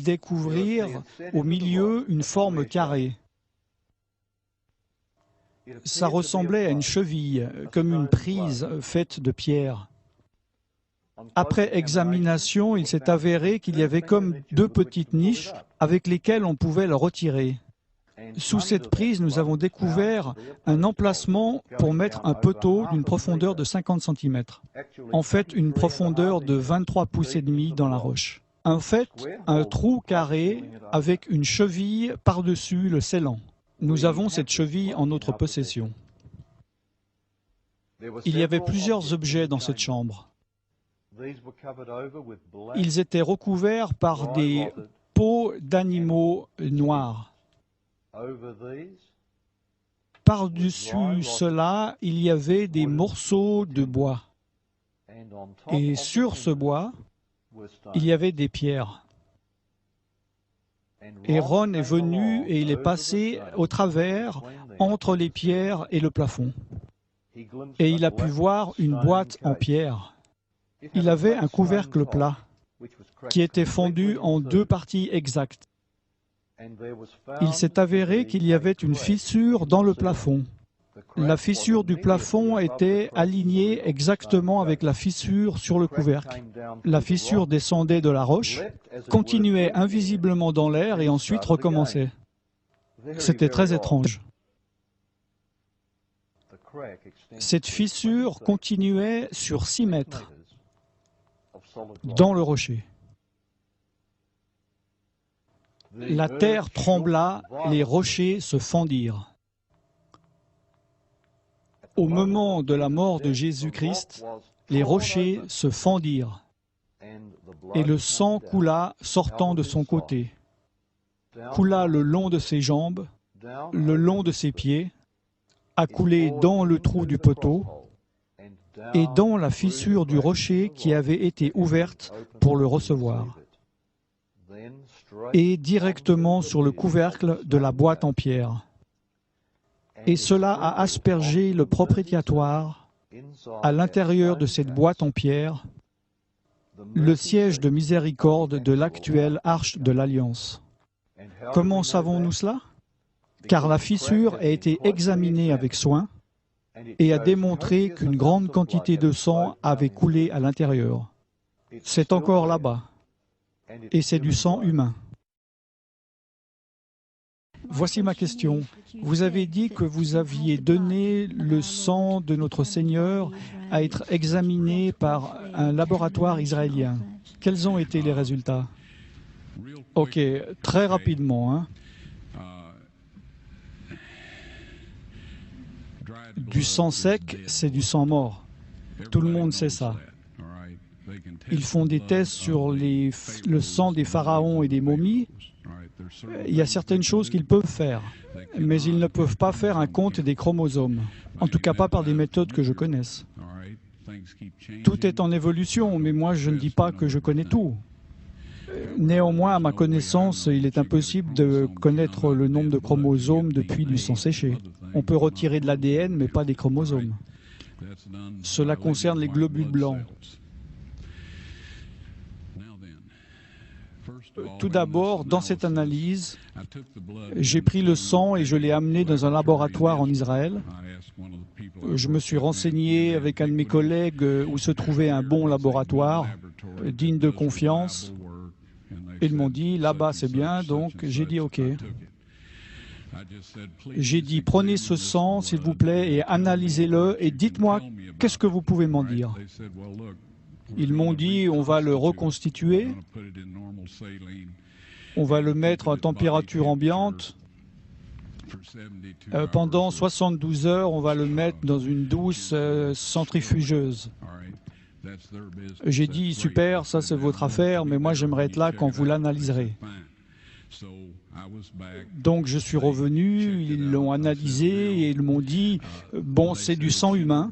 découvrirent au milieu une forme carrée. Ça ressemblait à une cheville, comme une prise faite de pierre. Après examination, il s'est avéré qu'il y avait comme deux petites niches avec lesquelles on pouvait le retirer. Sous cette prise, nous avons découvert un emplacement pour mettre un poteau d'une profondeur de 50 cm. En fait, une profondeur de 23 pouces et demi dans la roche. En fait, un trou carré avec une cheville par-dessus le scellant. Nous avons cette cheville en notre possession. Il y avait plusieurs objets dans cette chambre. Ils étaient recouverts par des peaux d'animaux noirs. Par-dessus cela, il y avait des morceaux de bois. Et sur ce bois, il y avait des pierres. Et Ron est venu et il est passé au travers entre les pierres et le plafond. Et il a pu voir une boîte en pierre. Il avait un couvercle plat qui était fendu en deux parties exactes. Il s'est avéré qu'il y avait une fissure dans le plafond. La fissure du plafond était alignée exactement avec la fissure sur le couvercle. La fissure descendait de la roche, continuait invisiblement dans l'air et ensuite recommençait. C'était très étrange. Cette fissure continuait sur 6 mètres dans le rocher. La terre trembla, les rochers se fendirent. Au moment de la mort de Jésus-Christ, les rochers se fendirent et le sang coula sortant de son côté, coula le long de ses jambes, le long de ses pieds, a coulé dans le trou du poteau et dans la fissure du rocher qui avait été ouverte pour le recevoir, et directement sur le couvercle de la boîte en pierre. Et cela a aspergé le propitiatoire à l'intérieur de cette boîte en pierre, le siège de miséricorde de l'actuelle arche de l'Alliance. Comment savons-nous cela? Car la fissure a été examinée avec soin et a démontré qu'une grande quantité de sang avait coulé à l'intérieur. C'est encore là-bas, et c'est du sang humain. Voici ma question. Vous avez dit que vous aviez donné le sang de notre Seigneur à être examiné par un laboratoire israélien. Quels ont été les résultats? Ok, très rapidement. Du sang sec, c'est du sang mort. Tout le monde sait ça. Ils font des tests sur le sang des pharaons et des momies. Il y a certaines choses qu'ils peuvent faire, mais ils ne peuvent pas faire un compte des chromosomes, en tout cas pas par des méthodes que je connaisse. Tout est en évolution, mais moi je ne dis pas que je connais tout. Néanmoins, à ma connaissance, il est impossible de connaître le nombre de chromosomes depuis du sang séché. On peut retirer de l'ADN, mais pas des chromosomes. Cela concerne les globules blancs. Tout d'abord, dans cette analyse, j'ai pris le sang et je l'ai amené dans un laboratoire en Israël. Je me suis renseigné avec un de mes collègues où se trouvait un bon laboratoire, digne de confiance. Ils m'ont dit, là-bas c'est bien, donc j'ai dit OK. J'ai dit, prenez ce sang, s'il vous plaît, et analysez-le, et dites-moi, qu'est-ce que vous pouvez m'en dire? Ils m'ont dit, on va le reconstituer, on va le mettre à température ambiante. Pendant 72 heures, on va le mettre dans une douce centrifugeuse. J'ai dit, super, ça c'est votre affaire, mais moi j'aimerais être là quand vous l'analyserez. Donc je suis revenu, ils l'ont analysé et ils m'ont dit, bon, c'est du sang humain,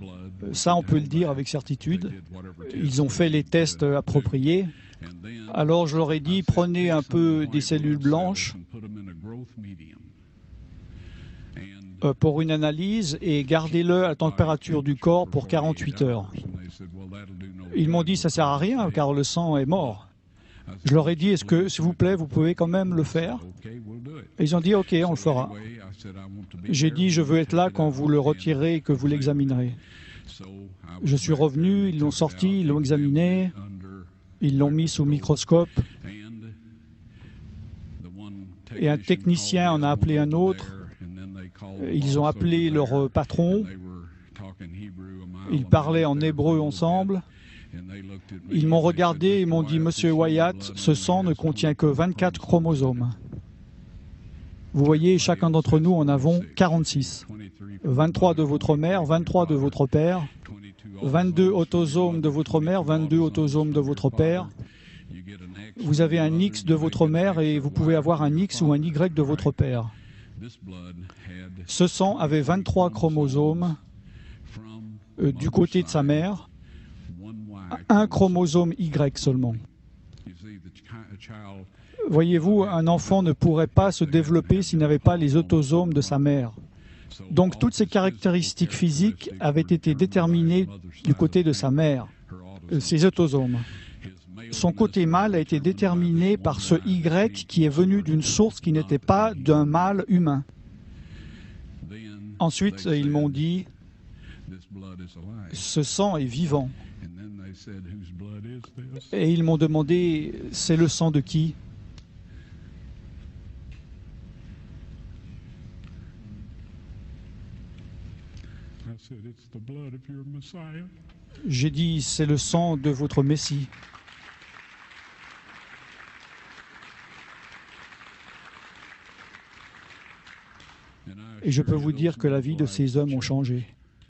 ça on peut le dire avec certitude. Ils ont fait les tests appropriés. Alors je leur ai dit, prenez un peu des cellules blanches pour une analyse et gardez-le à la température du corps pour 48 heures. Ils m'ont dit, ça ne sert à rien car le sang est mort. Je leur ai dit, est-ce que, s'il vous plaît, vous pouvez quand même le faire? Et ils ont dit, OK, on le fera. J'ai dit, je veux être là quand vous le retirez et que vous l'examinerez. Je suis revenu, ils l'ont sorti, ils l'ont examiné, ils l'ont mis sous microscope. Et un technicien en a appelé un autre. Ils ont appelé leur patron. Ils parlaient en hébreu ensemble. Ils m'ont regardé et m'ont dit, « Monsieur Wyatt, ce sang ne contient que 24 chromosomes. » Vous voyez, chacun d'entre nous en avons 46. 23 de votre mère, 23 de votre père, 22 autosomes de votre mère, 22 autosomes de votre père. Vous avez un X de votre mère et vous pouvez avoir un X ou un Y de votre père. Ce sang avait 23 chromosomes du côté de sa mère, un chromosome Y seulement. Voyez-vous, un enfant ne pourrait pas se développer s'il n'avait pas les autosomes de sa mère. Donc toutes ces caractéristiques physiques avaient été déterminées du côté de sa mère, ses autosomes. Son côté mâle a été déterminé par ce Y qui est venu d'une source qui n'était pas d'un mâle humain. Ensuite, ils m'ont dit, ce sang est vivant. Et ils m'ont demandé, c'est le sang de qui? J'ai dit, c'est le sang de votre Messie. Et je peux vous dire que la vie de ces hommes ont changé.